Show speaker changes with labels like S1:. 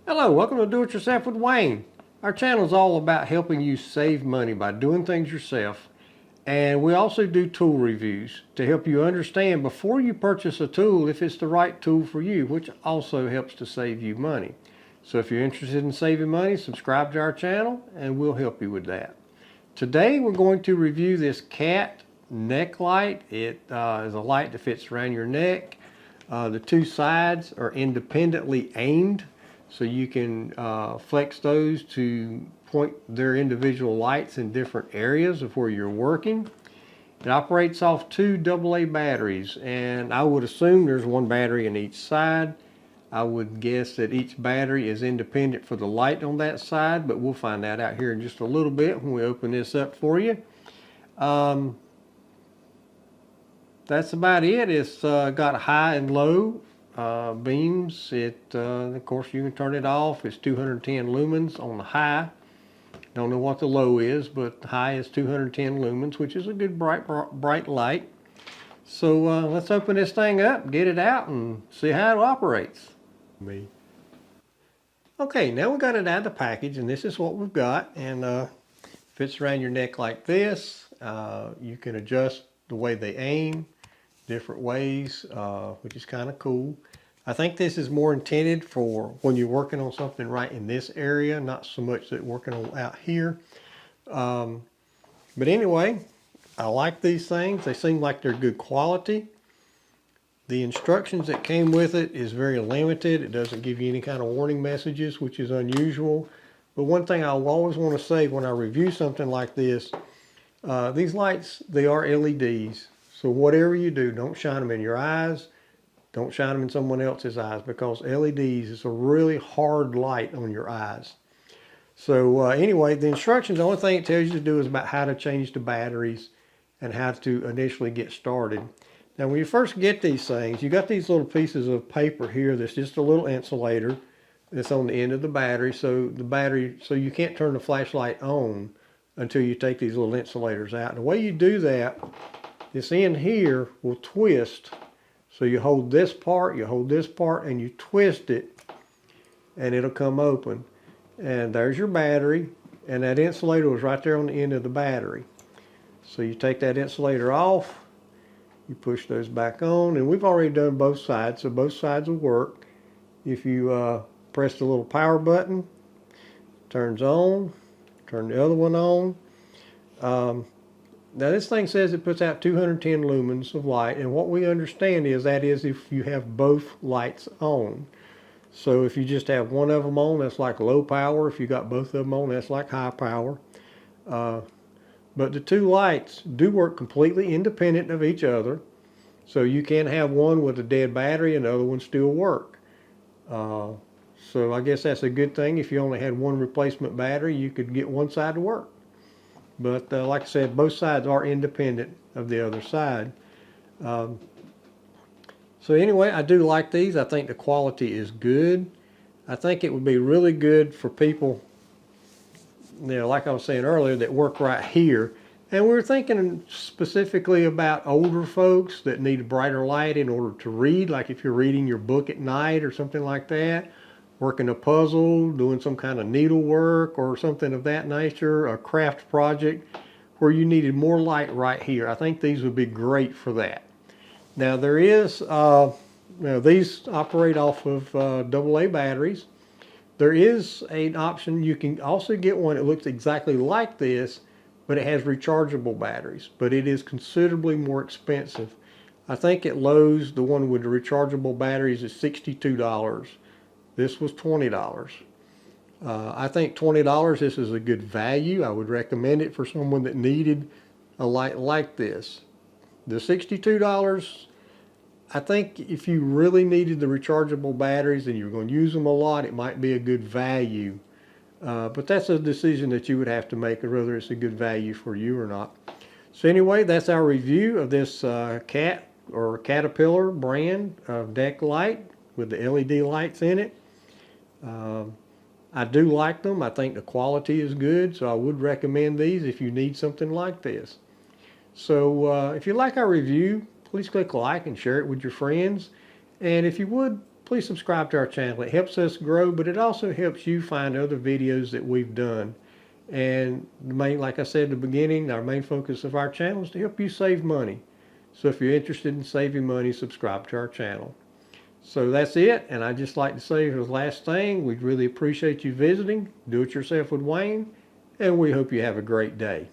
S1: Hello, welcome to Do It Yourself with Wayne. Our channel is all about helping you save money by doing things yourself. And we also do tool reviews to help you understand before you purchase a tool if it's the right tool for you, which also helps to save you money. So if you're interested in saving money, subscribe to our channel and we'll help you with that. Today we're going to review this CAT neck light. It is a light that fits around your neck. The two sides are independently aimed, so you can flex those to point their individual lights in different areas of where you're working. It operates off two AA batteries, and I would assume there's one battery in each side. I would guess that each battery is independent for the light on that side, but we'll find that out here in just a little bit when we open this up for you. That's about it. It's got high and low beams. Of course, you can turn it off. It's 210 lumens on the high. Don't know what the low is, but the high is 210 lumens, which is a good bright light. So let's open this thing up, get it out, and see how it operates. Okay, now we got it out of the package, and this is what we've got. And fits around your neck like this. You can adjust the way they aim different ways, which is kind of cool. I think this is more intended for when you're working on something right in this area, not so much that working on out here. But anyway, I like these things. They seem like they're good quality. The instructions that came with it is very limited. It doesn't give you any kind of warning messages, which is unusual. But one thing I'll always want to say when I review something like this, these lights, they are LEDs. So whatever you do, don't shine them in your eyes. Don't shine them in someone else's eyes, because LEDs is a really hard light on your eyes. So anyway, the instructions, the only thing it tells you to do is about how to change the batteries and how to initially get started. Now when you first get these things, you got these little pieces of paper here that's just a little insulator that's on the end of the battery. So you can't turn the flashlight on until you take these little insulators out. And the way you do that, this end here will twist. So you hold this part, and you twist it, and it'll come open. And there's your battery, and that insulator was right there on the end of the battery. So you take that insulator off, you push those back on, and we've already done both sides, so both sides will work. If you press the little power button, turns on, turn the other one on. Now this thing says it puts out 210 lumens of light, and what we understand is that is if you have both lights on. So if you just have one of them on, that's like low power. If you got both of them on, that's like high power. But the two lights do work completely independent of each other. So you can have one with a dead battery and the other one still work. So I guess that's a good thing. If you only had one replacement battery, you could get one side to work. But like I said, both sides are independent of the other side. So anyway, I do like these. I think the quality is good. I think it would be really good for people, like I was saying earlier, that work right here. And we were thinking specifically about older folks that need a brighter light in order to read, like if you're reading your book at night or something like that, working a puzzle, doing some kind of needlework or something of that nature, a craft project where you needed more light right here. I think these would be great for that. Now there is, these operate off of AA batteries. There is an option, you can also get one that looks exactly like this, but it has rechargeable batteries, but it is considerably more expensive. I think at Lowe's, the one with the rechargeable batteries is $62. This was $20. I think $20, this is a good value. I would recommend it for someone that needed a light like this. The $62, I think if you really needed the rechargeable batteries and you're going to use them a lot, it might be a good value. But that's a decision that you would have to make, whether it's a good value for you or not. So anyway, that's our review of this CAT or Caterpillar brand of deck light with the LED lights in it. I do like them. I think the quality is good, so I would recommend these if you need something like this. So if you like our review, please click like and share it with your friends. And if you would, please subscribe to our channel. It helps us grow, but it also helps you find other videos that we've done. And like I said at the beginning, our main focus of our channel is to help you save money. So if you're interested in saving money, subscribe to our channel. So that's it, and I'd just like to say the last thing, we really appreciate you visiting. Do it yourself with Wayne, and we hope you have a great day.